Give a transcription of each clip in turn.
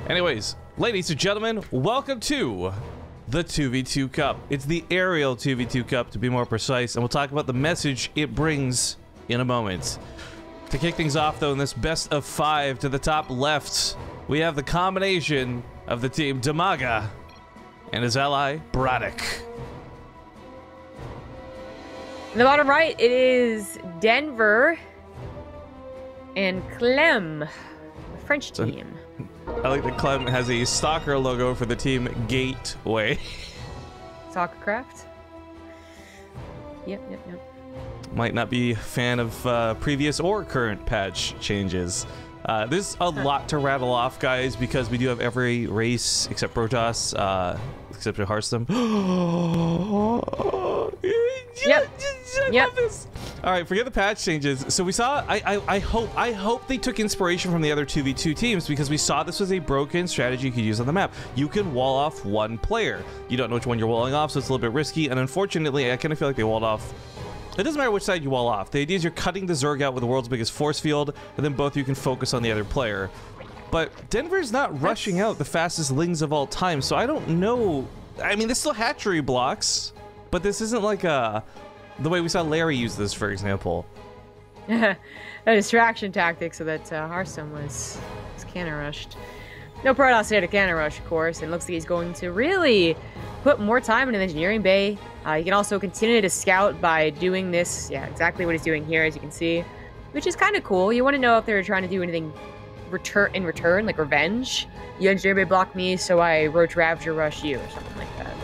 Anyways, ladies and gentlemen, welcome to the 2v2 Cup. It's the aerial 2v2 Cup, to be more precise, and we'll talk about the message it brings in a moment. To kick things off, though, in this best of 5, to the top left, we have the combination of the team DIMAGA and his ally, BratOK. In the bottom right, it is Denver and Clem, the French team. I like that Clem has a stalker logo for the team Gateway. Soccercraft. Yep. Might not be a fan of previous or current patch changes. There's a lot to rattle off, guys, because we do have every race except BratOK, except for Hearthstone. Yep. All right, forget the patch changes. So we saw. I hope they took inspiration from the other 2v2 teams, because we saw this was a broken strategy you could use on the map. You can wall off one player. You don't know which one you're walling off, so it's a little bit risky. And unfortunately, I kind of feel like they walled off. It doesn't matter which side you wall off. The idea is you're cutting the Zerg out with the world's biggest force field, and then both of you can focus on the other player. But Denver's not rushing out the fastest lings of all time, so I don't know. I mean, this still hatchery blocks, but this isn't like the way we saw Larry use this, for example. A distraction tactic so that Hearthstone was cannon rushed. No BratOK there to cannon rush, of course, and looks like he's going to really put more time into the engineering bay. He can also continue to scout by doing this. Yeah, exactly what he's doing here, as you can see, which is kind of cool. You want to know if they're trying to do anything in return, like revenge. You engineering bay block me, so I Roach Ravager rush you, or something like that.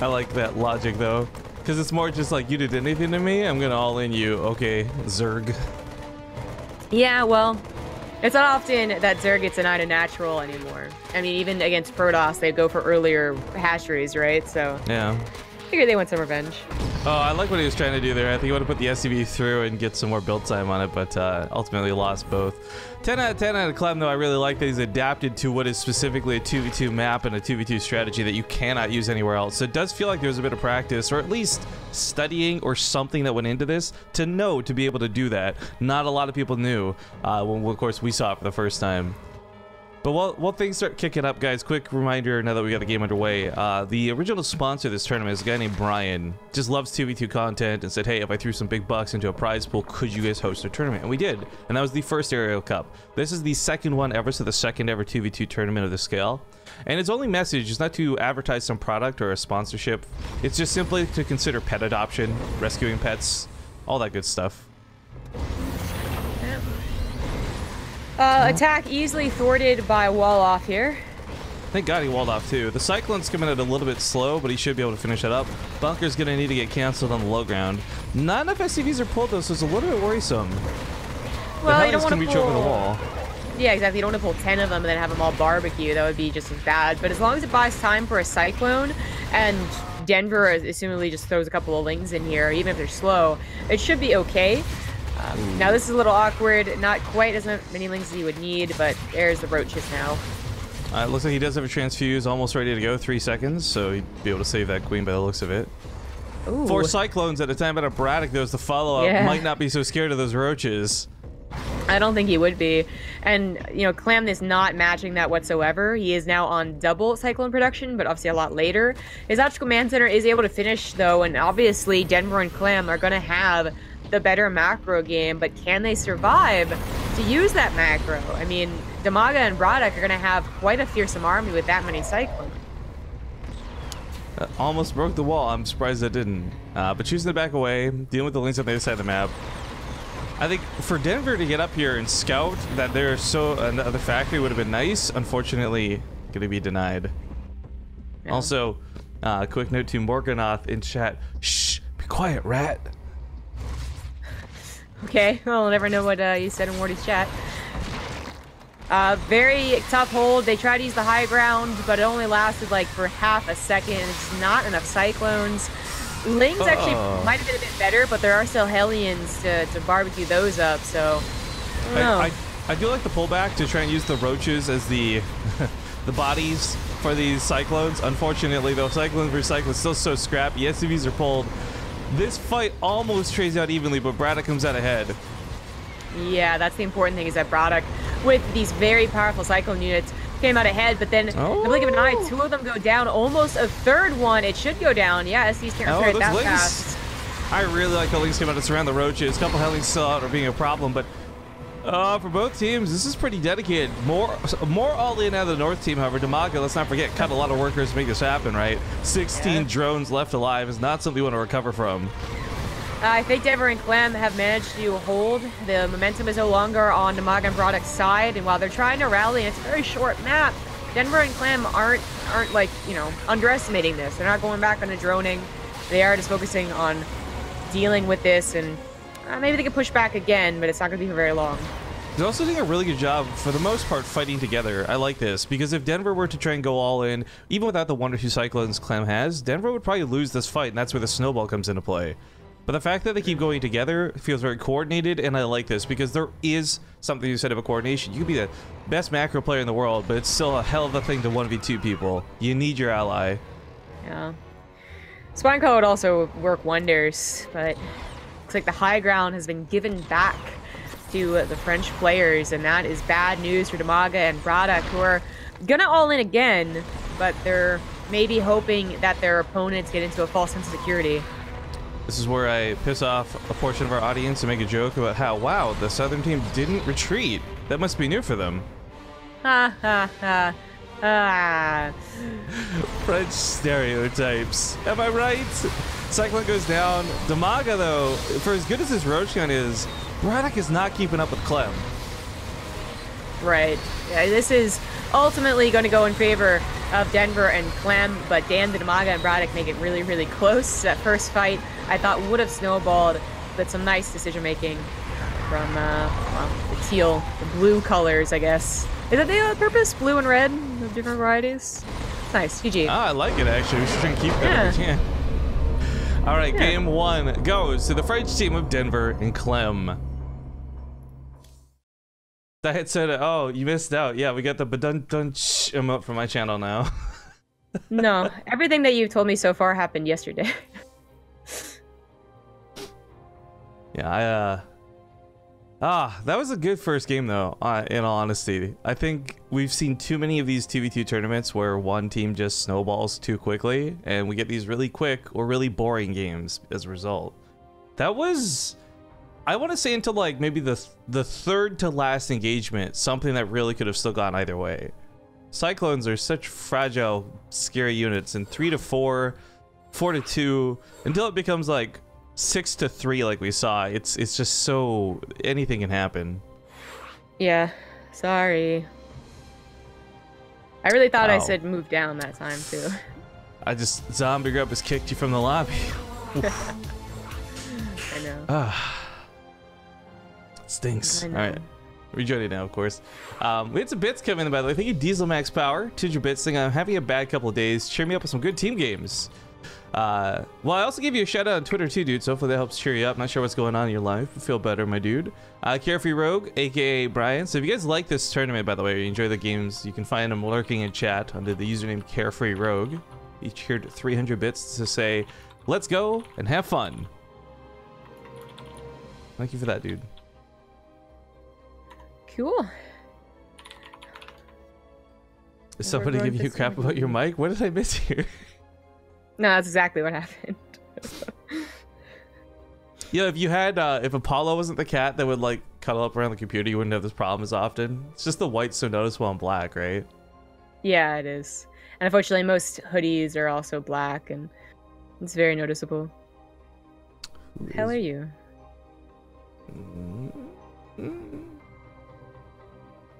I like that logic, though, because it's more just like, you did anything to me, I'm gonna all in you. Okay, Zerg. Yeah, well, it's not often that Zerg gets denied a natural anymore. I mean, even against BratOK, they go for earlier hatcheries, right? So yeah, I figured they want some revenge. Oh, I like what he was trying to do there. I think he wanted to put the SCV through and get some more build time on it, but ultimately lost both. 10 out of 10 out of Clem, though. I really like that he's adapted to what is specifically a 2v2 map and a 2v2 strategy that you cannot use anywhere else. So it does feel like there's a bit of practice, or at least studying or something that went into this to be able to do that. Not a lot of people knew when, of course, we saw it for the first time. But while things start kicking up, guys, quick reminder now that we got the game underway. The original sponsor of this tournament is a guy named Brian. Just loves 2v2 content and said, hey, if I threw some big bucks into a prize pool, could you guys host a tournament? And we did. And that was the first Aerial Cup. This is the second one ever, so the second ever 2v2 tournament of the scale. And its only message is not to advertise some product or a sponsorship. It's just simply to consider pet adoption, rescuing pets, all that good stuff. Attack easily thwarted by wall off here. Thank God he walled off too. The Cyclone's coming in a little bit slow, but he should be able to finish that up. Bunker's gonna need to get canceled on the low ground. Not enough SCVs are pulled though, so it's a little bit worrisome. Well, you don't want to reach over the wall. Yeah, exactly. You don't want to pull 10 of them and then have them all barbecue. That would be just as bad. But as long as it buys time for a Cyclone, and Denver assumably just throws a couple of lings in here, even if they're slow, it should be okay. Now this is a little awkward, not quite as many lings as you would need, but there's the roaches now. It looks like he does have a transfuse almost ready to go, 3 seconds, so he'd be able to save that queen by the looks of it. Ooh. 4 Cyclones at a time, but a BratOK, though, is the follow-up. Yeah. Might not be so scared of those roaches. I don't think he would be. And, you know, Clem is not matching that whatsoever. He is now on double Cyclone production, but obviously a lot later. His Optical Man Center is able to finish, though, and obviously Denver and Clem are going to have the better macro game, but can they survive to use that macro? I mean, DIMAGA and BratOK are going to have quite a fearsome army with that many Cyclones. That almost broke the wall. I'm surprised that didn't. But choosing to back away, dealing with the links on the other side of the map. I think for Denver to get up here and scout that they're so another factory would have been nice. Unfortunately, going to be denied. Yeah. Also, quick note to Morganoth in chat. Shh, be quiet, rat. Okay, well, I'll never know what you said in Wardy's chat. Very tough hold. They tried to use the high ground, but it only lasted like for half a second. It's not enough Cyclones. Lings actually might have been a bit better, but there are still Hellions to barbecue those up, so I don't know. I do like the pullback to try and use the roaches as the the bodies for these Cyclones. Unfortunately, though, Cyclones versus Cyclones still so scrappy. SCVs are pulled. This fight almost trades out evenly, but BratOK comes out ahead. Yeah, that's the important thing, is that BratOK with these very powerful Cyclone units. Came out ahead, but then in the blink of an eye, 2 of them go down. Almost a third one. It should go down. Yeah, SC's can't repair it that fast. I really like the Lynx came out to surround the roaches. A couple Hellings still out are being a problem, but for both teams, this is pretty dedicated. More all in out of the North team, however. DIMAGA, let's not forget, cut a lot of workers to make this happen, right? 16 drones left alive is not something we want to recover from. I think Denver and Clem have managed to hold. The momentum is no longer on DIMAGA and BratOK's side, and while they're trying to rally, and it's a very short map, Denver and Clem aren't like, you know, underestimating this. They're not going back on the droning. They are just focusing on dealing with this, and maybe they can push back again, but it's not going to be for very long. They're also doing a really good job, for the most part, fighting together. I like this, because if Denver were to try and go all in, even without the 1 or 2 Cyclones Clem has, Denver would probably lose this fight, and that's where the snowball comes into play. But the fact that they keep going together feels very coordinated, and I like this, because there is something you said about coordination. You could be the best macro player in the world, but it's still a hell of a thing to 1v2 people. You need your ally. Yeah. Spinecall would also work wonders, but looks like the high ground has been given back to the French players, and that is bad news for DIMAGA and BratOK, who are gonna all in again, but they're maybe hoping that their opponents get into a false sense of security. This is where I piss off a portion of our audience and make a joke about how, wow, the Southern team didn't retreat. That must be new for them. Ha ha ha. Ah. French stereotypes. Am I right? Cyclone goes down. DIMAGA, though, for as good as his roach gun is, BratOK is not keeping up with Clem. Right. Yeah, this is ultimately going to go in favor of Denver and Clem, but damn, the DIMAGA and BratOK make it really, really close. That first fight, I thought would have snowballed, but some nice decision making from well, the blue colors, I guess. Is that the purpose? Blue and red, the different varieties. Nice, GG. Ah, I like it actually. We should try and keep that if we can. All right, game 1 goes to the French team of Denver and Clem. That had said, oh, you missed out. Yeah, we got the badun-dun-sh emote from my channel now. No, everything that you've told me so far happened yesterday. Yeah, that was a good first game though, in all honesty. I think we've seen too many of these 2v2 tournaments where one team just snowballs too quickly, and we get these really quick or really boring games as a result. That was, I want to say, until like maybe the third to last engagement, something that really could have still gone either way. Cyclones are such fragile, scary units, and 3 to 4, 4 to 2, until it becomes like 6 to 3 like we saw. It's just so, anything can happen. Yeah, sorry. I really thought I said move down that time too. I just, Zombie Grub has kicked you from the lobby. I know. Stinks. All right. Rejoining now, of course. We had some bits come in, by the way. Thank you, Diesel Max Power. 200 bits thing. I'm having a bad couple of days. Cheer me up with some good team games. Well, I also gave you a shout out on Twitter too, dude. So hopefully that helps cheer you up. Not sure what's going on in your life. Feel better, my dude. Carefree Rogue, aka Brian. So if you guys like this tournament, by the way, or you enjoy the games, you can find him lurking in chat under the username Carefree Rogue. He cheered 300 bits to say, "Let's go and have fun." Thank you for that, dude. Cool. Is somebody giving you crap about your mic? What did I miss here? No, that's exactly what happened. Yeah, if you had, if Apollo wasn't the cat that would like cuddle up around the computer, you wouldn't have this problem as often. It's just the white's so noticeable on black, right? Yeah, it is. And unfortunately, most hoodies are also black, and it's very noticeable. Who the hell are you?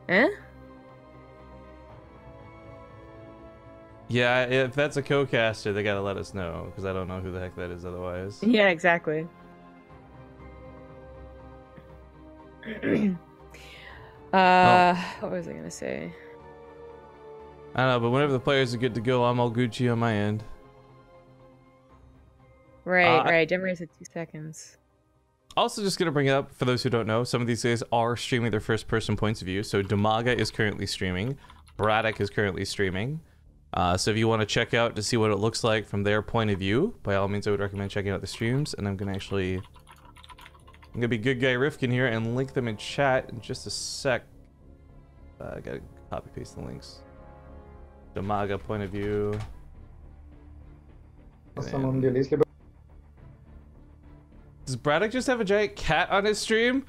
Eh? Yeah, if that's a co-caster, they gotta let us know, because I don't know who the heck that is otherwise. Yeah, exactly. What was I gonna say? I don't know, but whenever the players are good to go, I'm all Gucci on my end. Right, right. Denver has 2 seconds. Also, just gonna bring it up for those who don't know, some of these guys are streaming their first-person points of view. So DIMAGA is currently streaming, BratOK is currently streaming. So if you want to check out to see what it looks like from their point of view, by all means, I would recommend checking out the streams. And I'm gonna be good guy Rifkin here and link them in chat in just a sec. I gotta copy paste the links. DIMAGA point of view. Does BratOK just have a giant cat on his stream?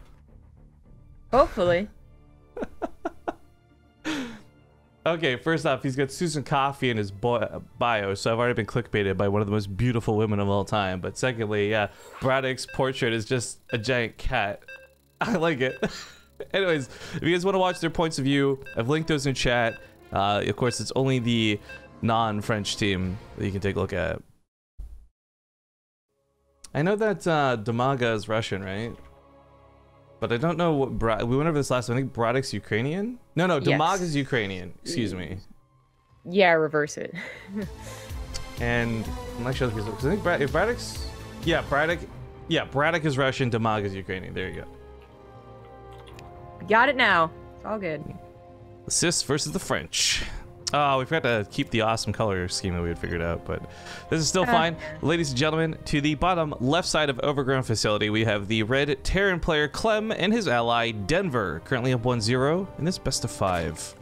Hopefully. Okay, first off, he's got Susan Coffee in his bio, so I've already been clickbaited by one of the most beautiful women of all time. But secondly, yeah, BratOK's portrait is just a giant cat. I like it. Anyways, if you guys want to watch their points of view, I've linked those in chat. Of course, it's only the non-French team that you can take a look at. I know that DIMAGA is Russian, right? But I don't know what we went over this last time. I think BratOK's Ukrainian? No, DIMAGA's Ukrainian. Excuse me. Yeah, reverse it. And I'm not sure because I think BratOK's... Yeah, BratOK is Russian, DIMAGA's Ukrainian. There you go. Got it now. It's all good. Assists versus the French. Oh, we forgot to keep the awesome color scheme that we had figured out, but this is still fine. Ladies and gentlemen, to the bottom left side of Overgrown Facility, we have the red Terran player Clem and his ally Denver, currently up 1-0 in this best of 5.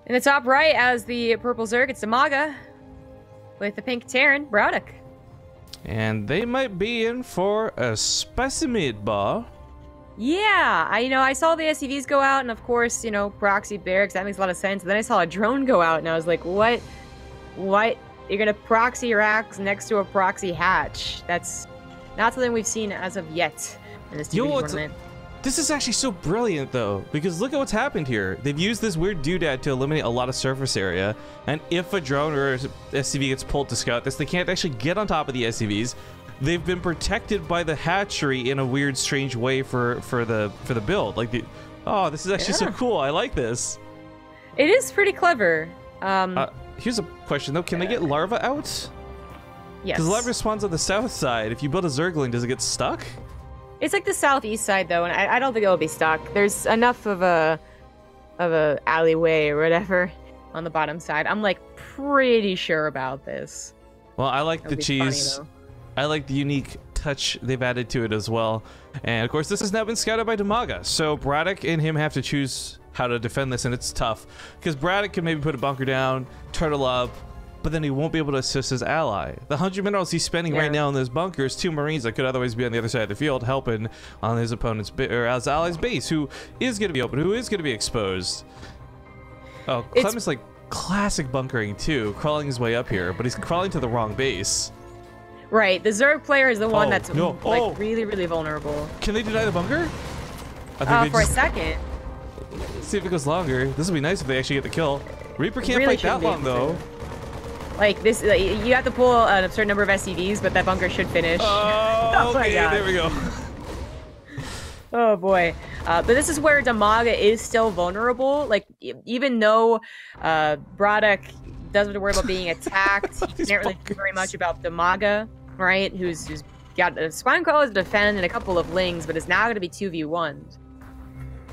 In the top right, as the purple Zerg, it's DIMAGA with the pink Terran, BratOK. And they might be in for a spicy meatball. Yeah, I saw the SCVs go out, and of course, proxy barracks, that makes a lot of sense. And then I saw a drone go out, and I was like, what? You're gonna proxy your axe next to a proxy hatch? That's not something we've seen as of yet in this TV tournament. This is actually so brilliant, though, because look at what's happened here. They've used this weird doodad to eliminate a lot of surface area, and if a drone or SCV gets pulled to scout this, they can't actually get on top of the SCVs. They've been protected by the hatchery in a weird, strange way for the build. Like oh, this is actually so cool. I like this. It is pretty clever. Here's a question though: can they get larva out? Yes. Because larva spawns on the south side. If you build a Zergling, does it get stuck? It's like the southeast side though, and I don't think it'll be stuck. There's enough of a alleyway or whatever on the bottom side. I'm like pretty sure about this. Well, I like the cheese. Funny, I like the unique touch they've added to it as well. And of course, this has now been scouted by DIMAGA. So BratOK and him have to choose how to defend this, and it's tough. Because BratOK can maybe put a bunker down, turtle up, but then he won't be able to assist his ally. The 100 minerals he's spending right now in those bunkers, 2 Marines that could otherwise be on the other side of the field helping on his opponent's or his ally's base, who is going to be open, who is going to be exposed. Oh, Clem is like classic bunkering too, crawling his way up here, but he's crawling to the wrong base. Right, the Zerg player is the one that's like really, really vulnerable. Can they deny the bunker? For a second. Let's see if it goes longer. This would be nice if they actually get the kill. Reaper can't fight that long though. Like this, you have to pull a certain number of SCVs, but that bunker should finish. Oh, okay, there we go. Oh boy, but this is where DIMAGA is still vulnerable. Like even though BratOK doesn't have to worry about being attacked, he can't really do very much about DIMAGA, right? Who's got a spine crawler to defend and a couple of lings, but it's now going to be 2v1.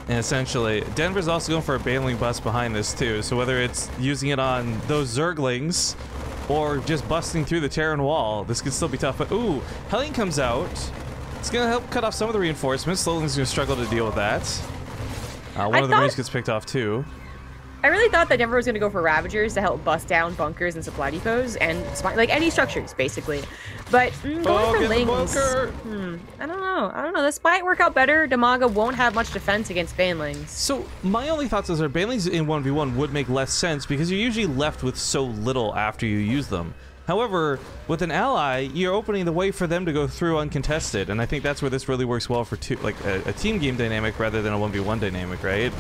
And essentially, Denver's also going for a Baneling bust behind this too. So whether it's using it on those Zerglings or just busting through the Terran wall, this could still be tough. But ooh, Hellion comes out. It's going to help cut off some of the reinforcements. Slowling's going to struggle to deal with that. One of the Marines gets picked off too. I really thought that Denver was going to go for Ravagers to help bust down bunkers and supply depots and like any structures, basically. But going for Lings, I don't know. This might work out better. DIMAGA won't have much defense against Banelings. So my only thoughts are Banelings in 1v1 would make less sense because you're usually left with so little after you use them. However, with an ally, you're opening the way for them to go through uncontested, and I think that's where this really works well for a team game dynamic rather than a 1v1 dynamic, right?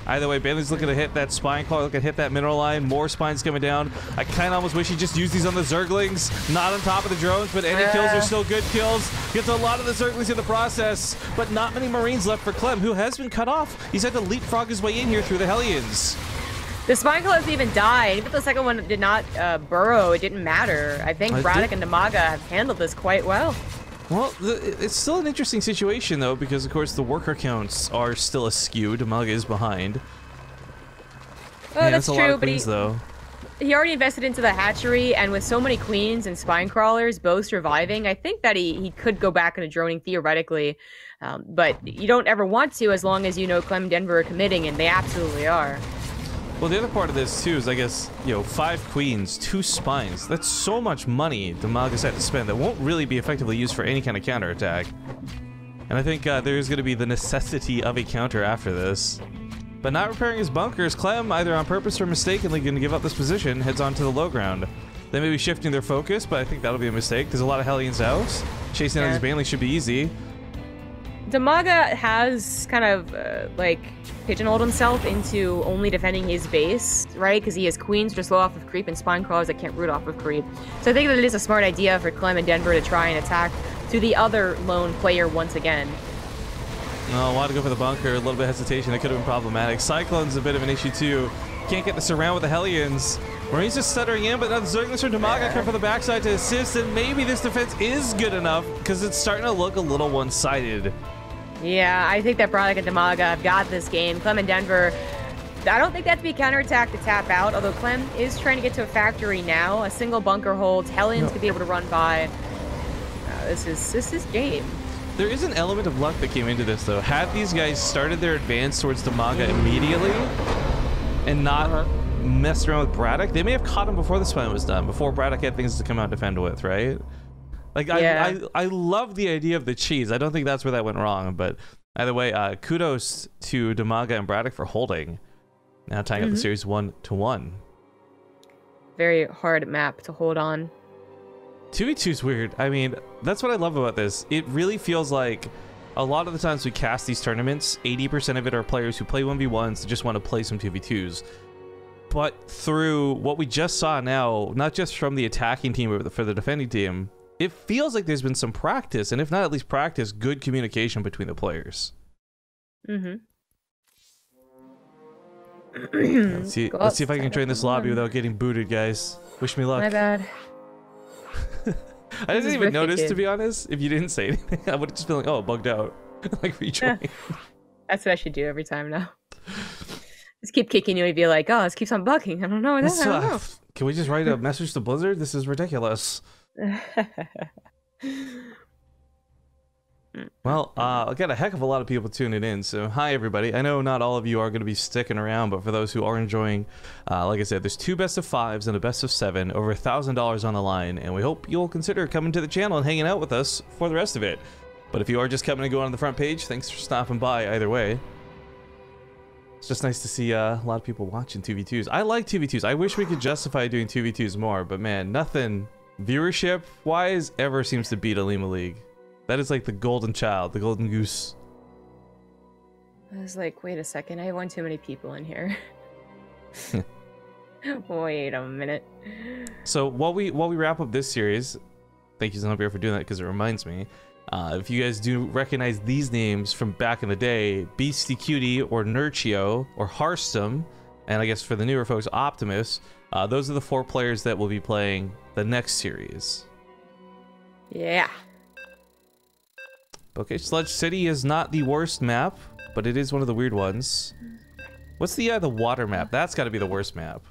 Either way, Bailey's looking to hit that spine claw, looking to hit that mineral line. More spines coming down. I kind of almost wish he just used these on the Zerglings, not on top of the drones, but any kills are still good kills. Gets a lot of the Zerglings in the process, but not many Marines left for Clem, who has been cut off. He's had to leapfrog his way in here through the Hellions. The spine claw doesn't even die. Even if the second one did not burrow, it didn't matter. I think BratOK and DIMAGA have handled this quite well. Well, it's still an interesting situation, though, because, of course, the worker counts are still askew. DIMAGA is behind. Oh, that's true, but though. he already invested into the hatchery, and with so many queens and spine crawlers both surviving, I think that he could go back into droning theoretically. But you don't ever want to, as long as you know Clem and Denver are committing, and they absolutely are. Well, the other part of this too is, I guess, 5 queens, 2 spines. That's so much money DIMAGA's had to spend that won't really be effectively used for any kind of counterattack. And I think there's going to be the necessity of a counter after this. But not repairing his bunkers, Clem, either on purpose or mistakenly going to give up this position, heads on to the low ground. They may be shifting their focus, but I think that'll be a mistake. There's a lot of Hellions out. Chasing down these Banelings should be easy. DIMAGA has kind of, pigeonholed himself into only defending his base, right? Because he has queens just slow off of creep and spine crawlers that can't root off of creep. So I think that it is a smart idea for Clem and Denver to try and attack to the other lone player once again. Oh, wanted to go for the bunker. A little bit of hesitation. It could have been problematic. Cyclone's a bit of an issue, too. Can't get the surround with the Hellions. Marines just stuttering in, but now the Zerglings from DIMAGA come from the backside to assist, and maybe this defense is good enough, because it's starting to look a little one-sided. Yeah, I think that BratOK and DIMAGA have got this game. Clem and Denver, I don't think that to be a counterattack to tap out, although Clem is trying to get to a factory now. A single bunker holds. Hellions could be able to run by. This is game. There is an element of luck that came into this, though. Had these guys started their advance towards DIMAGA immediately and not messed around with BratOK, they may have caught him before the spine was done, before BratOK had things to come out and defend with, right? Like, I love the idea of the cheese. I don't think that's where that went wrong, but either way, kudos to DIMAGA and BratOK for holding. Now tying up the series 1-1. Very hard map to hold on. 2v2 is weird. I mean, that's what I love about this. It really feels like a lot of the times we cast these tournaments, 80% of it are players who play 1v1s that just want to play some 2v2s. But through what we just saw now, not just from the attacking team, but for the defending team, it feels like there's been some practice, and if not at least practice, good communication between the players. Mm-hmm. Let's see if I can join this lobby without getting booted, guys. Wish me luck. My bad. I didn't even notice, to be honest. If you didn't say anything, I would have just been like, oh, bugged out. Like, rejoin. That's what I should do every time now. Just keep kicking you and be like, oh, this keeps on bugging. I don't know. I don't know. Can we just write a message to Blizzard? This is ridiculous. Well, I got a heck of a lot of people tuning in, so hi everybody. I know not all of you are going to be sticking around, but for those who are enjoying, like I said, there's 2 best of 5s and a best of 7, over $1,000 on the line, and we hope you'll consider coming to the channel and hanging out with us for the rest of it. But if you are just coming and going on the front page, thanks for stopping by either way. It's just nice to see a lot of people watching 2v2s. I like 2v2s. I wish we could justify doing 2v2s more, but man, nothing viewership-wise ever seems to beat Alima League. That is like the golden child, the golden goose. I was like, wait a second, I have one too many people in here. Wait a minute. So while we wrap up this series, thank you Xenobeer for doing that because it reminds me. If you guys do recognize these names from back in the day, Beastie Cutie or Nurchio or Hearthstone, and I guess for the newer folks, Optimus, those are the 4 players that will be playing the next series. Yeah. Okay, Sludge City is not the worst map, but it is one of the weird ones. What's the water map? That's got to be the worst map.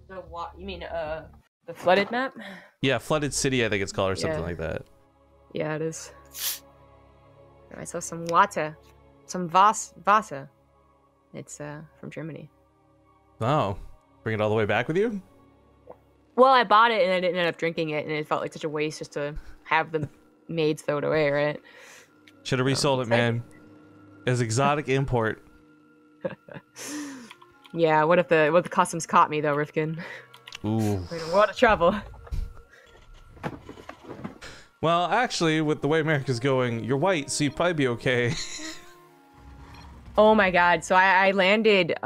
The what? You mean the flooded map? Yeah, Flooded City, I think it's called, or something like that. Yeah, it is. I saw some water, some Wasser. It's from Germany. Oh, bring it all the way back with you? Well, I bought it and I didn't end up drinking it, and it felt like such a waste just to have the maids throw it away, right? Should have resold it, man. As exotic import. Yeah, what if the customs caught me though, Rifkin? Ooh. What a trouble. Well, actually, with the way America's going, you're white, so you'd probably be okay. Oh my god! So I landed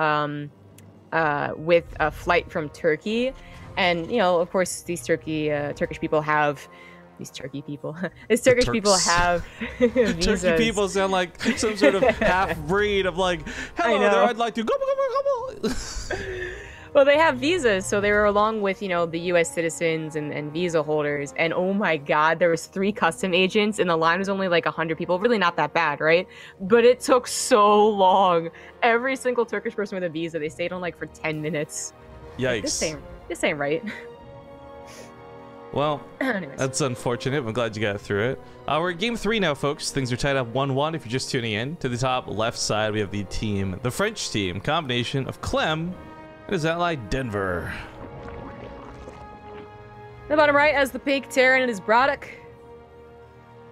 with a flight from Turkey, and you know, of course, these Turkish people have. These Turkey people. These Turkish people have visas. Turkey people sound like some sort of half-breed of like, hello there, I'd like to go. Well, they have visas, so they were along with, you know, the U.S. citizens and visa holders. And oh my God, there was 3 custom agents, and the line was only like 100 people. Really not that bad, right? But it took so long. Every single Turkish person with a visa, they stayed on like for 10 minutes. Yikes. Like, This ain't right. Well, Anyways. that's unfortunate. I'm glad you got through it. We're at game 3 now, folks. Things are tied up 1-1 if you're just tuning in. To the top left side, we have the French team, combination of Clem and his ally Denver. The bottom right has the pink Terran and his BratOK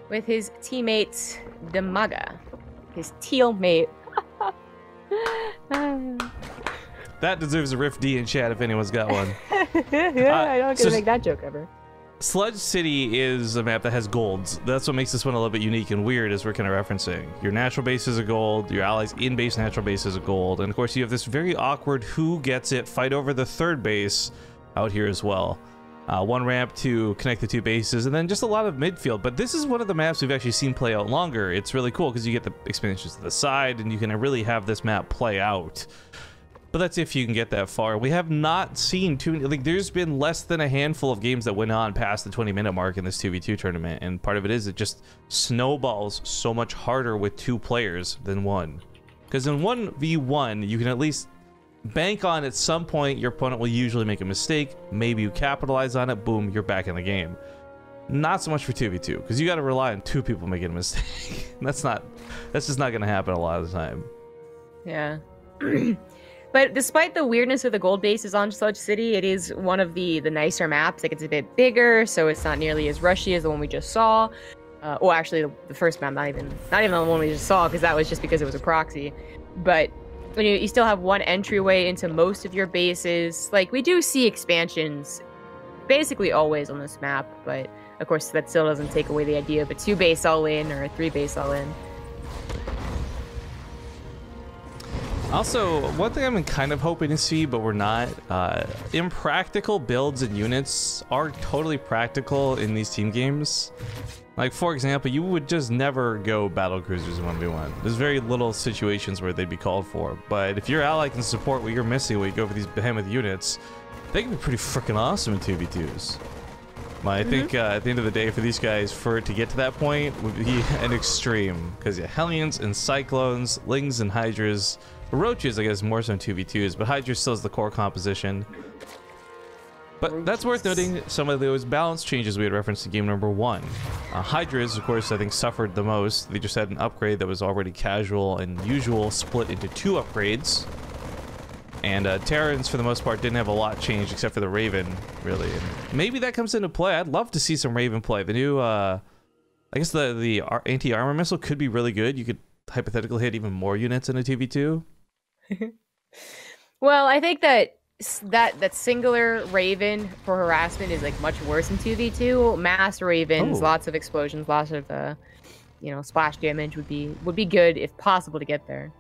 with his teammate DIMAGA, his teal mate. That deserves a Rift D in chat if anyone's got one. Yeah, I don't get to make that joke ever. Sludge City is a map that has golds. That's what makes this one a little bit unique and weird, as we're kind of referencing. Your natural base is a gold, your allies in-base natural base is a gold, and of course you have this very awkward who gets it fight over the third base out here as well. One ramp to connect the two bases, and then just a lot of midfield. But this is one of the maps we've actually seen play out longer. It's really cool because you get the expansions to the side, and you can really have this map play out. But that's if you can get that far. We have not seen too, like, there's been less than a handful of games that went on past the 20-minute mark in this 2v2 tournament, and part of it is it just snowballs so much harder with 2 players than 1. Because in 1v1, you can at least bank on at some point your opponent will usually make a mistake, maybe you capitalize on it, boom, you're back in the game. Not so much for 2v2, because you got to rely on 2 people making a mistake. That's just not going to happen a lot of the time. Yeah. But despite the weirdness of the gold bases on Sludge City, it is one of the nicer maps. Like, it's a bit bigger, so it's not nearly as rushy as the one we just saw. Well, actually, the first map, not even the one we just saw, because that was just because it was a proxy. But when you still have one entryway into most of your bases. Like, we do see expansions basically always on this map, but of course that still doesn't take away the idea of a 2-base all-in or a 3-base all-in. Also, one thing I'm kind of hoping to see, but we're not, impractical builds and units are totally practical in these team games. Like, for example, you would just never go battle cruisers in 1v1. There's very little situations where they'd be called for, but if your ally can support what you're missing when you go for these behemoth units, they can be pretty freaking awesome in 2v2s. I think at the end of the day, for these guys, for it to get to that point would be an extreme, because yeah, Hellions and Cyclones, Lings and Hydras, Roaches, I guess, more so in 2v2s, but Hydra still is the core composition. But that's worth noting some of those balance changes we had referenced in game number 1. Hydras, of course, I think suffered the most. They just had an upgrade that was already casual and usual split into 2 upgrades. And Terrans, for the most part, didn't have a lot changed except for the Raven, really. And maybe that comes into play. I'd love to see some Raven play. The new, I guess the anti-armor missile could be really good. You could hypothetically hit even more units in a 2v2. Well, I think that singular Raven for harassment is like much worse in 2v2. Mass Ravens, lots of explosions, lots of splash damage would be good if possible to get there.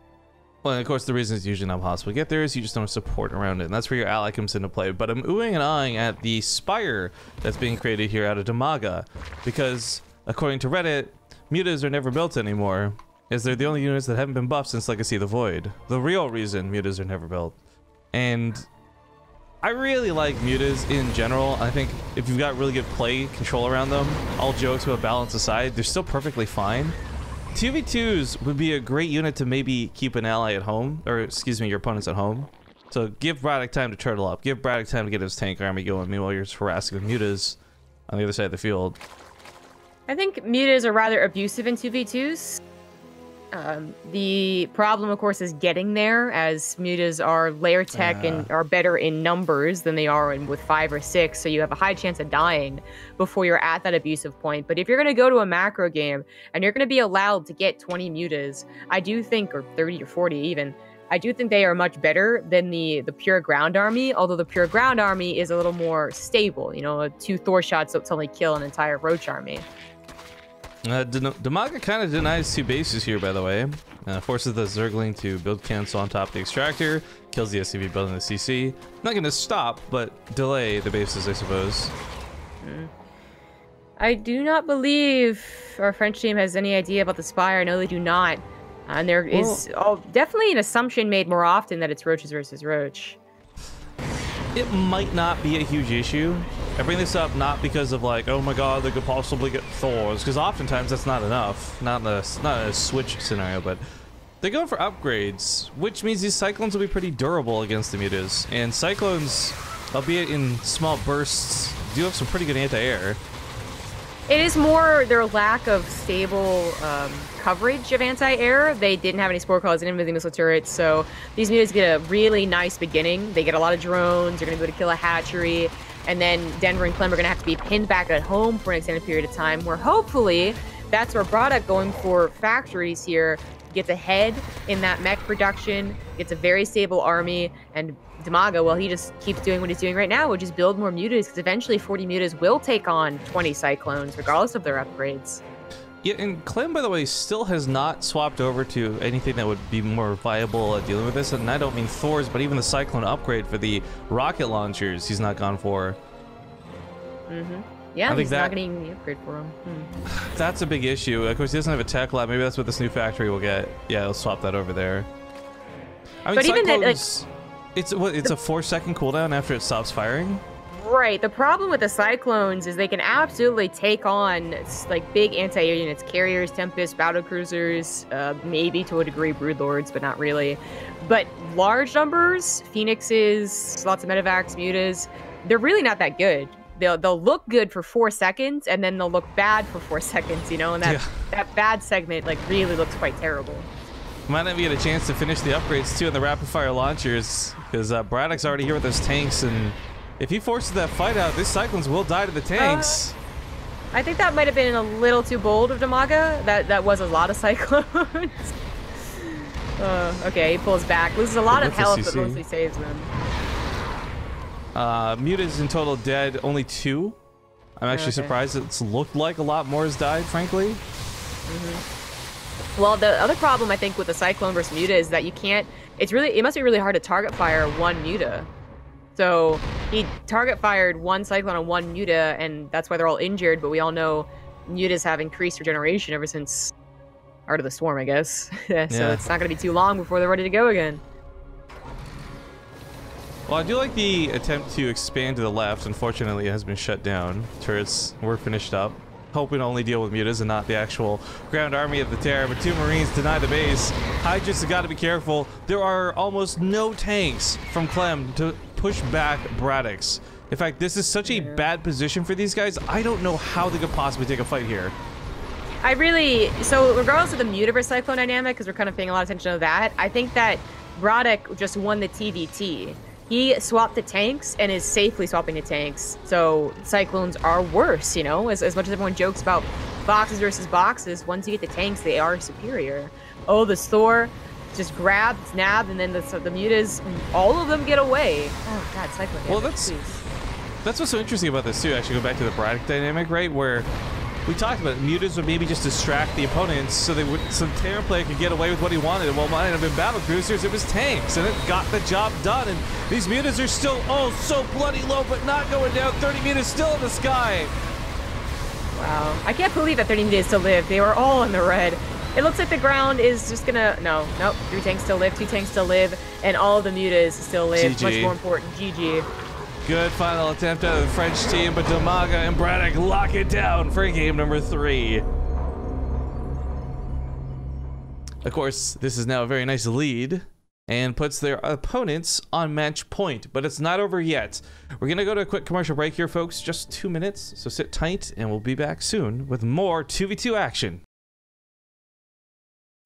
Well, and of course, the reason it's usually not possible to get there is you just don't have support around it, and that's where your ally comes into play. But I'm oohing and ahhing at the Spire that's being created here out of DIMAGA, because according to Reddit, mutas are never built anymore, as they're the only units that haven't been buffed since Legacy of the Void. The real reason mutas are never built. And I really like mutas in general. I think if you've got really good play control around them, all jokes about balance aside, they're still perfectly fine. 2v2s would be a great unit to maybe keep an ally at home, or excuse me, your opponents at home. So give BratOK time to turtle up, give BratOK time to get his tank army going, meanwhile you're just harassing with mutas on the other side of the field. I think mutas are rather abusive in 2v2s. The problem, of course, is getting there, as mutas are layer tech and are better in numbers than they are with 5 or 6, so you have a high chance of dying before you're at that abusive point. But if you're going to go to a macro game and you're going to be allowed to get 20 mutas, I do think, or 30 or 40 even, I do think they are much better than the pure ground army, although the pure ground army is a little more stable. 2 Thor shots don't suddenly kill an entire Roach army. DIMAGA kind of denies 2 bases here, by the way. Forces the Zergling to build cancel on top of the extractor, kills the SCV building the CC. Not going to stop, but delay the bases, I suppose. I do not believe our French team has any idea about the Spire. No, they do not. And there is definitely an assumption made more often that it's Roaches versus Roach. It might not be a huge issue. I bring this up not because of like, oh my god, they could possibly get Thors, because oftentimes that's not enough. Not in a Switch scenario, but they're going for upgrades, which means these Cyclones will be pretty durable against the mutas. And Cyclones, albeit in small bursts, do have some pretty good anti-air. It is more their lack of stable coverage of anti-air. They didn't have any spore calls, they didn't have any missile turrets, so these mutas get a really nice beginning. They get a lot of drones, they're going to be able to kill a hatchery, and then Denver and Clem are going to have to be pinned back at home for an extended period of time, where hopefully that's where BratOK, going for factories here, gets ahead in that mech production, gets a very stable army, and DIMAGA, well, he just keeps doing what he's doing right now, which is build more mutas, because eventually 40 mutas will take on 20 cyclones, regardless of their upgrades. Yeah, and Clem, by the way, still has not swapped over to anything that would be more viable at dealing with this, and I don't mean Thor's, but even the Cyclone upgrade for the rocket launchers he's not gone for. Yeah, he's not getting the upgrade for him. That's a big issue. Of course, he doesn't have a tech lab. Maybe that's what this new factory will get. Yeah, he'll swap that over there. I mean, but even that, like, it's a 4-second cooldown after it stops firing. Right. The problem with the Cyclones is they can absolutely take on like big anti-air units, carriers, Tempest, battle cruisers, maybe to a degree Broodlords, but not really. But large numbers, Phoenixes, lots of medevacs, mutas, they're really not that good. They'll look good for 4 seconds, and then they'll look bad for 4 seconds, you know, and that bad segment like really looks quite terrible. Might not get a chance to finish the upgrades too on the rapid fire launchers, because BratOK's already here with his tanks, and if he forces that fight out, these Cyclones will die to the tanks. I think that might have been a little too bold of DIMAGA. That was a lot of Cyclones. Okay, he pulls back, loses a lot of health, but mostly saves them. Mutas in total dead, only 2. I'm actually surprised it's looked like a lot more has died, frankly. Well, the other problem I think with the Cyclone versus Muta is that you can't, it must be really hard to target fire one Muta. So he target fired one Cyclone on one Muta, and that's why they're all injured, but we all know Mutas have increased regeneration ever since Art of the Swarm, I guess. So it's not going to be too long before they're ready to go again. Well, I do like the attempt to expand to the left. Unfortunately, it has been shut down. Turrets were finished up. Hoping to only deal with mutas and not the actual ground army of the Terra, but 2 Marines deny the base. Hydras have got to be careful. There are almost no tanks from Clem to push back BratOKs. In fact, this is such a bad position for these guys. I don't know how they could possibly take a fight here. So regardless of the Mutaverse Cyclone dynamic, because we're kind of paying a lot of attention to that, I think that BratOK just won the TVT. He swapped the tanks and is safely swapping the tanks. So Cyclones are worse, you know? As much as everyone jokes about boxes versus boxes, once you get the tanks, they are superior. Oh, the Thor just grabbed, nabbed, and then the mutas, all of them get away. Oh, God, Cyclone. Well, that's what's so interesting about this, too. Actually, go back to the BratOK dynamic, right? Where we talked about it. Mutas would maybe just distract the opponents so the Terran player could get away with what he wanted. Well, mine have been battle cruisers, it was tanks, and it got the job done. And these mutas are still, so bloody low, but not going down. 30 mutas still in the sky. Wow. I can't believe that 30 mutas still live. They were all in the red. It looks like the ground is just gonna, nope. 3 tanks still live, 2 tanks still live, and all of the mutas still live. GG. Much more important, GG. Good final attempt out of the French team, but DIMAGA and BratOK lock it down for game number 3. Of course, this is now a very nice lead and puts their opponents on match point, but it's not over yet. We're gonna go to a quick commercial break here, folks, just 2 minutes, so sit tight and we'll be back soon with more 2v2 action.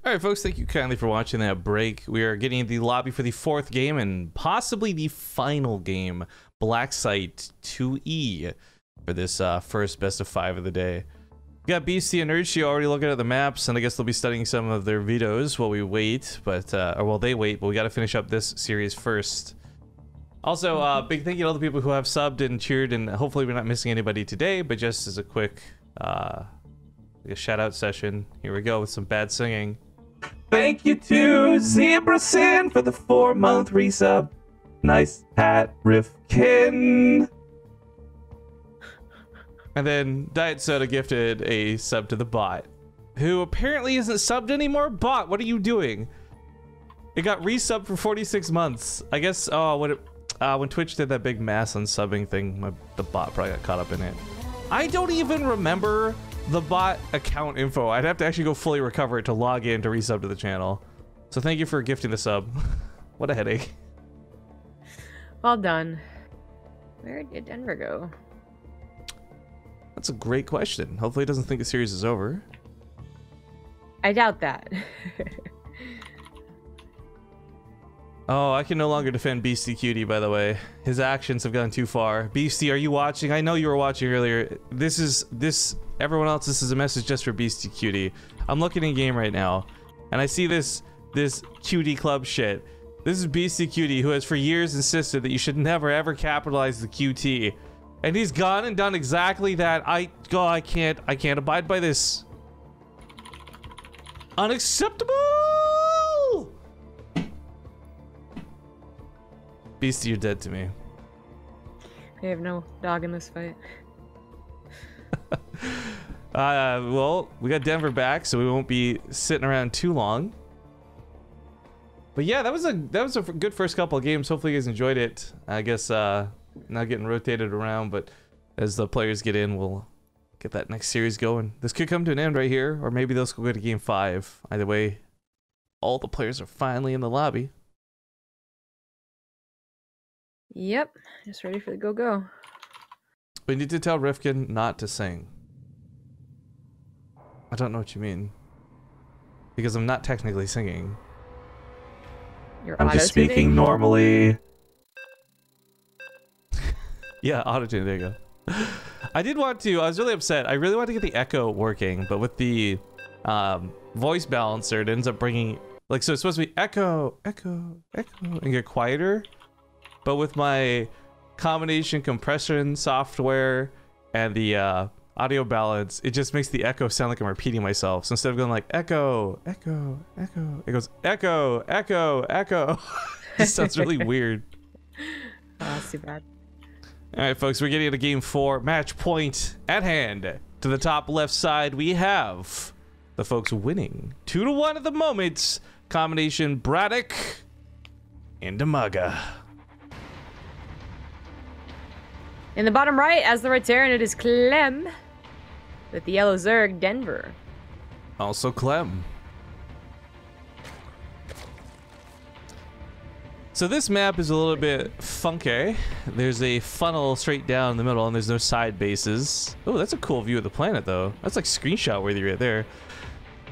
All right, folks, thank you kindly for watching that break. We are getting the lobby for the 4th game and possibly the final game, Black Site 2E, for this first best of 5 of the day. We got BC and Nerdshi already looking at the maps, and I guess they'll be studying some of their vetoes while we wait, but or while they wait, but we got to finish up this series first. Also, big thank you to all the people who have subbed and cheered, and hopefully we're not missing anybody today, but just as a quick a shout-out session, here we go with some bad singing. Thank you to Zebra Sin for the 4-month resub. Nice hat, Rifkin. And then Diet Soda gifted a sub to the bot, who apparently isn't subbed anymore. Bot, what are you doing? It got resubbed for 46 months. I guess, when Twitch did that big mass unsubbing thing, the bot probably got caught up in it. I don't even remember the bot account info. I'd have to actually go fully recover it to log in to resub to the channel. So thank you for gifting the sub. What a headache. Well done. Where did Denver go? That's a great question. Hopefully he doesn't think the series is over. I doubt that. Oh, I can no longer defend Beastie Cutie, by the way. His actions have gone too far. Beastie, are you watching? I know you were watching earlier. Everyone else, this is a message just for Beastie Cutie. I'm looking in game right now, and I see this cutie club shit. This is Beastie Cutie, who has for years insisted that you should never ever capitalize the QT. And he's gone and done exactly that. I can't abide by this. Unacceptable! Beastie, you're dead to me. I have no dog in this fight. Well, we got Denver back, so we won't be sitting around too long. But yeah, that was a good first couple of games. Hopefully you guys enjoyed it. I guess not getting rotated around, but as the players get in, we'll get that next series going. This could come to an end right here, or maybe they'll go to game 5. Either way, all the players are finally in the lobby. Yep, just ready for the go-go. We need to tell Rifkin not to sing. I don't know what you mean. Because I'm not technically singing. I'm just speaking normally. Yeah, auto-tune, there you go. I was really upset. I really wanted to get the echo working, but with the voice balancer, it ends up bringing, like, so it's supposed to be echo, echo, echo, and get quieter. But with my combination compression software and the audio balance, it just makes the echo sound like I'm repeating myself. So instead of going like echo, echo, echo, it goes echo, echo, echo. It sounds really weird. Oh, that's too bad. All right, folks, we're getting into game 4. Match point at hand. To the top left side, we have the folks winning 2-1 at the moment. Combination BratOK and DIMAGA. In the bottom right, as the Red Terran, it is Clem with the yellow Zerg, Denver. Also Clem. So this map is a little bit funky. There's a funnel straight down in the middle, and there's no side bases. Oh, that's a cool view of the planet, though. That's like screenshot worthy right there.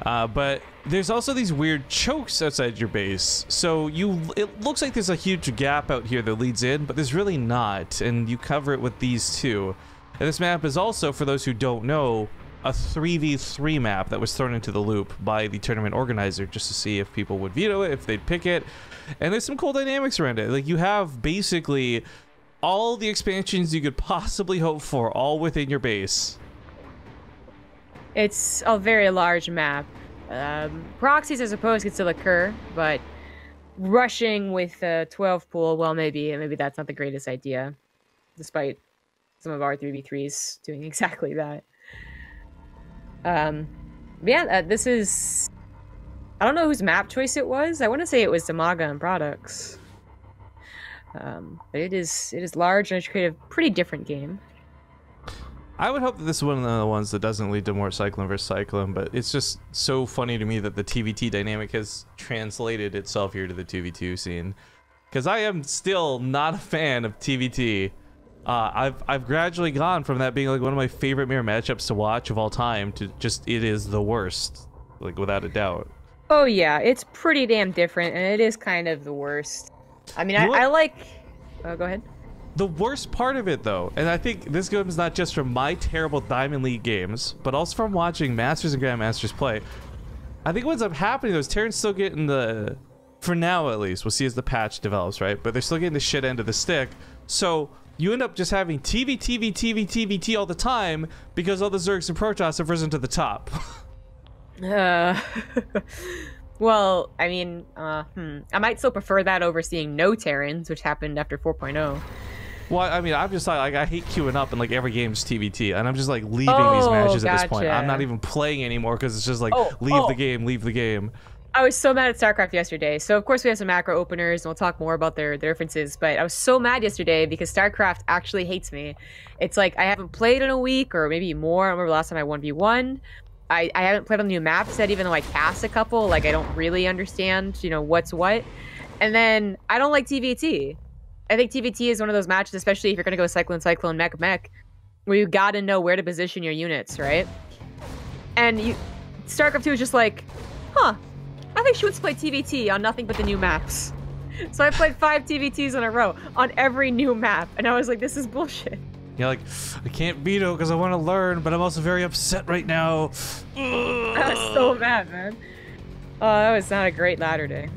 But there's also these weird chokes outside your base. So it looks like there's a huge gap out here that leads in, but there's really not. And you cover it with these two. And this map is also, for those who don't know, a 3v3 map that was thrown into the loop by the tournament organizer just to see if people would veto it, if they'd pick it. And there's some cool dynamics around it. Like, you have basically all the expansions you could possibly hope for all within your base. It's a very large map. Proxies, I suppose, could still occur, but rushing with a 12 pool, well, maybe that's not the greatest idea, despite some of our 3v3s doing exactly that. Yeah, this is... I don't know whose map choice it was. I want to say it was DIMAGA and BratOK's. But it is large, and it should create a pretty different game. I would hope that this is one of the ones that doesn't lead to more Cyclone versus Cyclone, but it's just so funny to me that the TVT dynamic has translated itself here to the 2v2 scene. Because I am still not a fan of TVT. I've gradually gone from that being like one of my favorite mirror matchups to watch of all time to just, it is the worst, like, without a doubt. Oh yeah, it's pretty damn different, and it is kind of the worst. I mean, I like... Oh, go ahead. The worst part of it, though, and I think this comes not just from my terrible Diamond League games, but also from watching Masters and Grandmasters play. I think what ends up happening, though, is Terran's still getting the... For now, at least. We'll see as the patch develops, right? But they're still getting the shit end of the stick. So you end up just having TVT all the time because all the Zergs and Protoss have risen to the top. Well, I mean, I might still prefer that over seeing no Terrans, which happened after 4.0. Well, I mean, I'm just like I hate queuing up and like every game's TVT, and I'm just like leaving these matches at this point. I'm not even playing anymore because it's just like leave the game, leave the game. I was so mad at StarCraft yesterday. So of course we have some macro openers, and we'll talk more about their differences. But I was so mad yesterday because StarCraft actually hates me. It's like I haven't played in a week or maybe more. I remember the last time I 1v1. I haven't played on the new map set, even though I cast a couple. Like, I don't really understand, you know, what's what. And then I don't like TVT. I think TVT is one of those matches, especially if you're going to go Cyclone, Mech, where you got to know where to position your units, right? And StarCraft 2 is just like, huh, I think she would play TVT on nothing but the new maps. So I played 5 TVTs in a row on every new map, and I was like, this is bullshit. You're like, I can't veto because I want to learn, but I'm also very upset right now. I was so mad, man. Oh, that was not a great ladder day.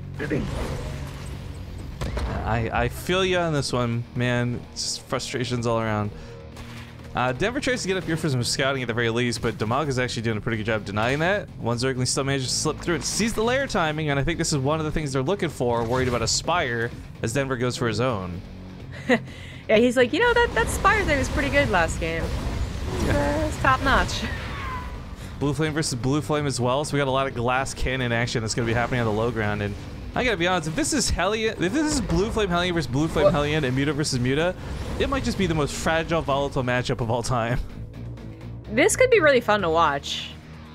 I feel you on this one, man. It's just frustrations all around. Denver tries to get up here for some scouting at the very least, but DIMAGA is actually doing a pretty good job denying that. One Zergling still manages to slip through and sees the layer timing, and I think this is one of the things they're looking for, worried about a Spire, as Denver goes for his own. Yeah, he's like, you know, that Spire thing was pretty good last game. It's top notch. Blue Flame versus Blue Flame as well, so we got a lot of glass cannon action that's going to be happening on the low ground, and I gotta be honest, if this is Blue Flame Hellion versus Blue Flame Hellion and Muta versus Muta, it might just be the most fragile, volatile matchup of all time. This could be really fun to watch,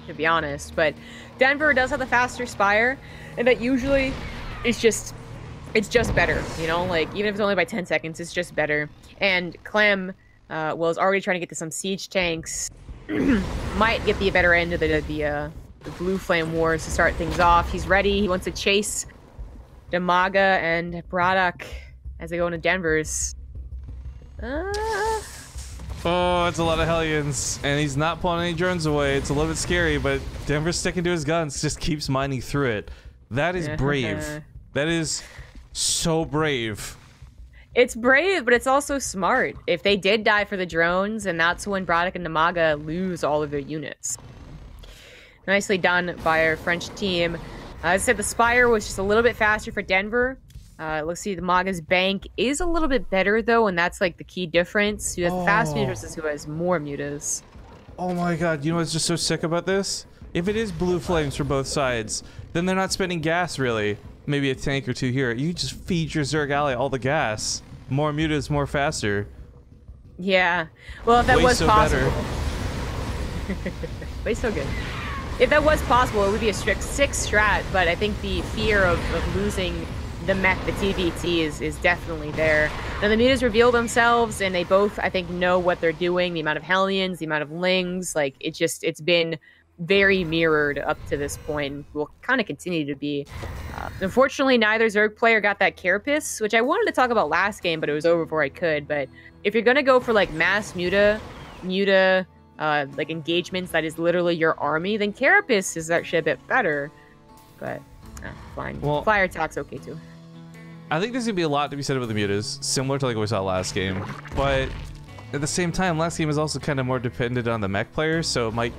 to be honest, but Denver does have the faster Spire, and that usually it's just better, you know? Like, even if it's only by 10 seconds, it's just better. And Clem, is already trying to get to some siege tanks. Might get the better end of the Blue Flame Wars to start things off. He's ready. He wants to chase DIMAGA and BratOK as they go into Denver's. Oh, it's a lot of Hellions, and he's not pulling any drones away. It's a little bit scary, but Denver's sticking to his guns, just keeps mining through it. That is brave. That is so brave. It's brave, but it's also smart. If they did die for the drones, and that's when BratOK and DIMAGA lose all of their units. Nicely done by our French team. As I said, the Spire was just a little bit faster for Denver. Let's see, DIMAGA's bank is a little bit better, though, and that's like the key difference. Who has the fast mutas versus who has more mutas. Oh my god, you know what's just so sick about this? If it is blue flames for both sides, then they're not spending gas, really. Maybe a tank or two here. You just feed your Zerg ally all the gas. More mutas, more faster. Yeah. Well, if that was possible. Way so good. If that was possible, it would be a strict 6 strat, but I think the fear of losing the mech, the TVT, is definitely there. Now, the mutas reveal themselves, and they both, I think, know what they're doing. The amount of Hellions, the amount of Lings, like, it's been very mirrored up to this point, and will kind of continue to be. Unfortunately, neither Zerg player got that Carapace, which I wanted to talk about last game, but it was over before I could. But if you're going to go for, like, mass muta, like engagements that is literally your army, then Carapace is actually a bit better. But fine. Well, Flyer attack's okay too. I think there's gonna be a lot to be said about the mutas, similar to like what we saw last game. But at the same time, last game is also kind of more dependent on the mech players, so it might,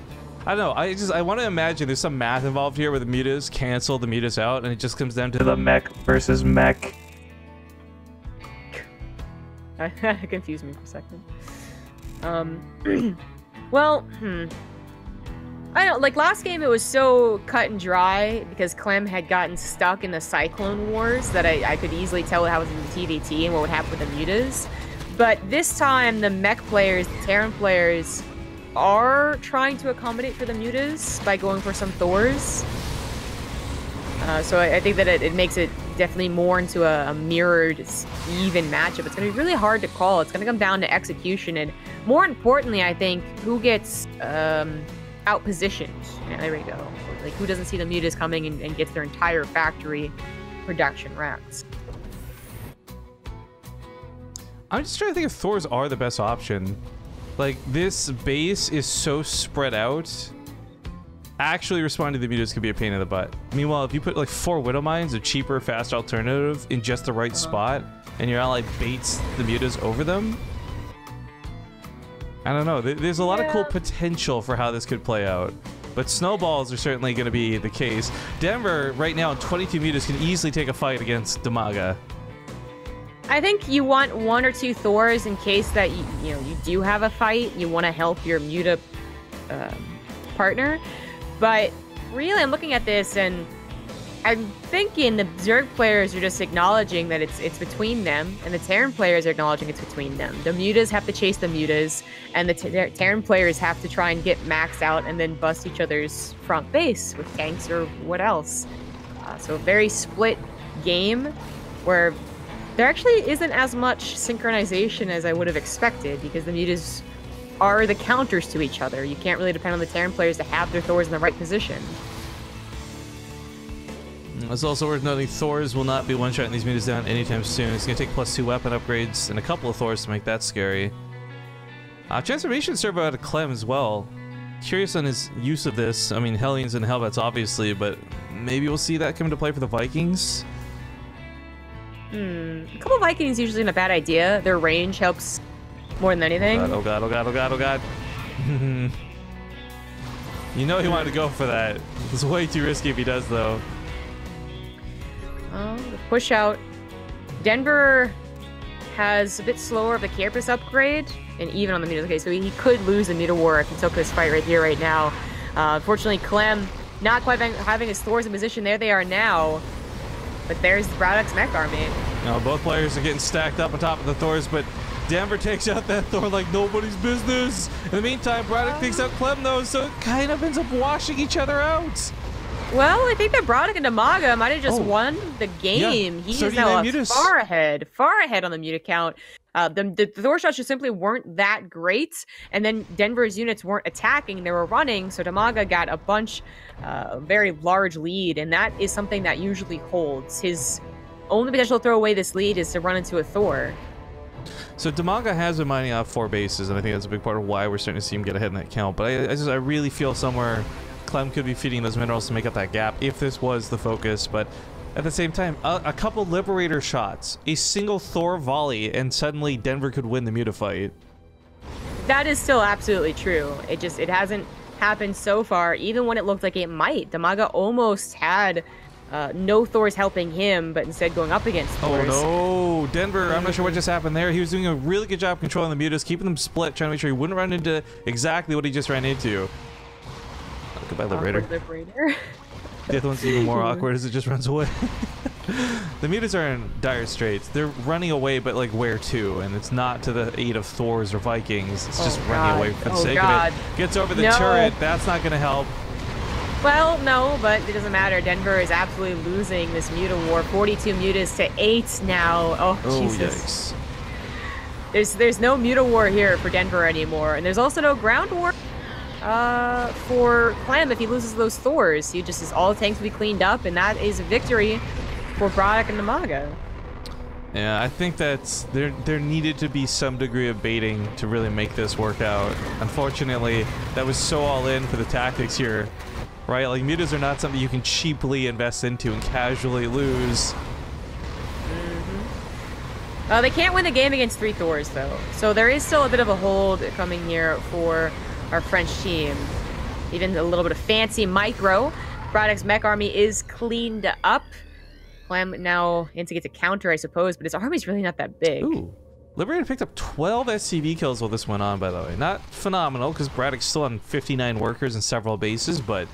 I don't know, I want to imagine there's some math involved here where the mutas cancel the mutas out, and it just comes down to the mech versus mech. That confused me for a second. Well, I don't, like last game it was so cut and dry because Clem had gotten stuck in the Cyclone Wars that I could easily tell what happened in the TVT and what would happen with the mutas. But this time the mech players, the Terran players, are trying to accommodate for the mutas by going for some Thors. So I think that it makes it definitely more into a mirrored, even matchup. It's going to be really hard to call. It's going to come down to execution, and more importantly, I think, who gets out-positioned. Yeah, there we go. Like, who doesn't see the mutas coming and gets their entire factory production racked. I'm just trying to think if Thors are the best option. Like, this base is so spread out. Actually responding to the mutas could be a pain in the butt. Meanwhile, if you put like 4 Widow Mines, a cheaper, fast alternative in just the right spot, and your ally baits the mutas over them, I don't know. There's a lot of cool potential for how this could play out. But snowballs are certainly going to be the case. Denver, right now, 22 mutas can easily take a fight against DIMAGA. I think you want 1 or 2 Thors in case that you do have a fight. You want to help your muta partner. But really, I'm looking at this and I'm thinking the Zerg players are just acknowledging that it's between them, and the Terran players are acknowledging it's between them. The mutas have to chase the mutas, and the Terran players have to try and get maxed out and then bust each other's front base with tanks or what else. So a very split game where There actually isn't as much synchronization as I would have expected because the mutas are the counters to each other. You can't really depend on the Terran players to have their Thors in the right position. It's also worth noting Thors will not be one-shotting these mutas down anytime soon. It's going to take +2 weapon upgrades and a couple of Thors to make that scary. Transformation servo out of Clem as well. Curious on his use of this. I mean, Hellions and Hellbats obviously, but maybe we'll see that come into play for the Vikings. A couple of Vikings usually not a bad idea. Their range helps more than anything. Oh god, oh god, oh god, oh god. You know he wanted to go for that. It's way too risky if he does, though. The push out. Denver has a bit slower of a Carapace upgrade, and even on the mutas. Okay, so he could lose the muta war if he took this fight right here, right now. Unfortunately, Clem not quite having his Thors in position. There they are now. But there's BratOK's mech army. Now, both players are getting stacked up on top of the Thors, but Denver takes out that Thor like nobody's business. In the meantime, BratOK takes out Clem, though, so it kind of ends up washing each other out. Well, I think that BratOK and DIMAGA might have just won the game. Yeah, He is now far ahead on the muta count. The Thor shots just simply weren't that great, and then Denver's units weren't attacking, they were running, so DIMAGA got a bunch, very large lead, and that is something that usually holds. His only potential to throw away this lead is to run into a Thor. So DIMAGA has been mining off 4 bases, and I think that's a big part of why we're starting to see him get ahead in that count, but I really feel somewhere Clem could be feeding those minerals to make up that gap if this was the focus, but at the same time, a couple Liberator shots, a single Thor volley, and suddenly Denver could win the muta fight. That is still absolutely true. It hasn't happened so far, even when it looked like it might. DIMAGA almost had no Thors helping him, but instead going up against Thors. Oh no, Denver, I'm not sure what just happened there. He was doing a really good job controlling the mutas, keeping them split, trying to make sure he wouldn't run into exactly what he just ran into. Goodbye, Liberator. The other one's even more awkward as it just runs away. The mutas are in dire straits. They're running away, but like where to? And it's not to the aid of Thors or Vikings. It's just running away for the sake of it. Gets over the turret. That's not going to help. Well, no, but it doesn't matter. Denver is absolutely losing this muta war. 42 mutas to 8 now. Oh, Jesus. Yikes. There's no muta war here for Denver anymore. And there's also no ground war for Clem if he loses those Thors. He just all the tanks will be cleaned up, and that is a victory for BratOK and DIMAGA. Yeah, I think that's there needed to be some degree of baiting to really make this work out. Unfortunately, that was so all in for the tactics here, right? Like mutas are not something you can cheaply invest into and casually lose. They can't win the game against 3 Thors though, so there is still a bit of a hold coming here for our French team. Even a little bit of fancy micro. BratOK's mech army is cleaned up. Clem now instigates a counter, I suppose, but his army's really not that big. Ooh. Liberator picked up 12 SCV kills while this went on, by the way. Not phenomenal, because BratOK's still on 59 workers and several bases, but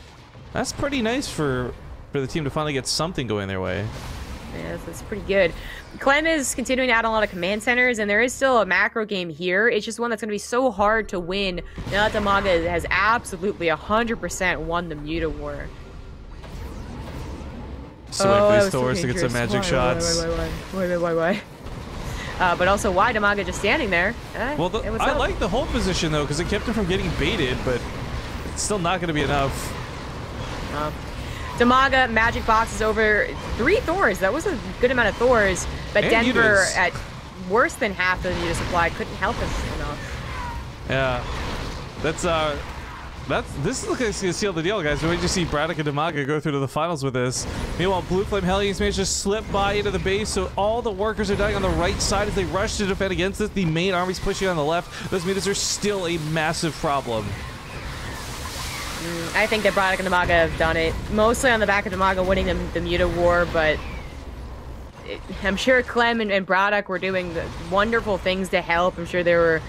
that's pretty nice for the team to finally get something going their way. Yeah, that's pretty good. Clem is continuing to add a lot of command centers, and there is still a macro game here. It's just one that's going to be so hard to win now that DIMAGA has absolutely 100% won the muta war. So wait for these Thors to get some magic shots. Why? But also, why DIMAGA just standing there? Well, I like the hold position, though, because it kept him from getting baited, but it's still not going to be enough. DIMAGA magic boxes over 3 Thors. That was a good amount of Thors, but and Denver mutas. At worse than half of the muta supply couldn't help us enough. Yeah, this is looking like it's gonna seal the deal, guys. We just see BratOK and DIMAGA go through to the finals with this. Meanwhile, Blue Flame Hellions managed to slip by into the base, so all the workers are dying on the right side as they rush to defend against this. The main army's pushing on the left. Those mutas are still a massive problem. I think that BratOK and DIMAGA have done it, mostly on the back of DIMAGA winning the muta war, but I'm sure Clem and BratOK were doing wonderful things to help. I'm sure that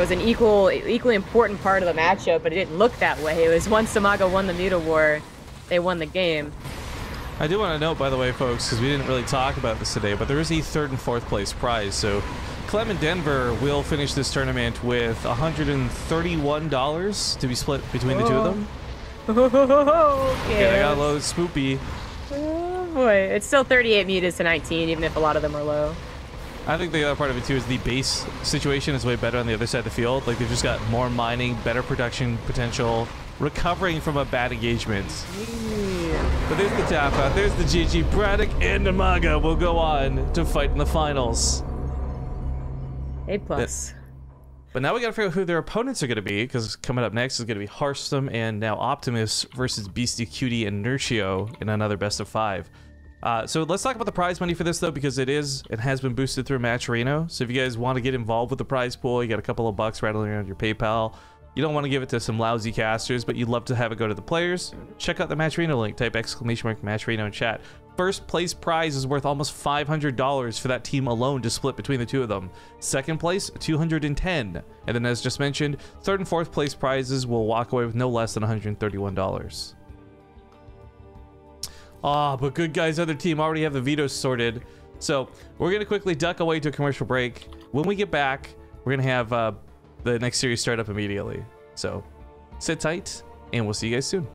was an equally important part of the matchup, but it didn't look that way. It was once DIMAGA won the muta war, they won the game. I do want to note, by the way, folks, because we didn't really talk about this today, but there is a 3rd and 4th place prize, so Clem and Denver will finish this tournament with $131 to be split between the two of them. Okay. I got a little spoopy. boy. It's still 38 mutas to 19, even if a lot of them are low. I think the other part of it too is the base situation is way better on the other side of the field. Like they've just got more mining, better production potential, recovering from a bad engagement. Yeah. But there's the tap out. There's the GG. BratOK and DIMAGA will go on to fight in the finals. A+. But now we gotta figure out who their opponents are gonna be, because coming up next is gonna be Hearthstone and now Optimus versus Beastie Cutie and Nurtio in another best of 5. So let's talk about the prize money for this though, because it has been boosted through Matcherino. So if you guys want to get involved with the prize pool, you got a couple of bucks rattling around your PayPal. You don't want to give it to some lousy casters, but you'd love to have it go to the players. Check out the Matcherino link. Type ! Matcherino in chat. First place prize is worth almost $500 for that team alone to split between the two of them. Second place, $210. And then as just mentioned, third and fourth place prizes will walk away with no less than $131. Ah, but good guys, other team already have the vetoes sorted. So we're gonna quickly duck away to a commercial break. When we get back, we're gonna have the next series start up immediately. So sit tight, and we'll see you guys soon.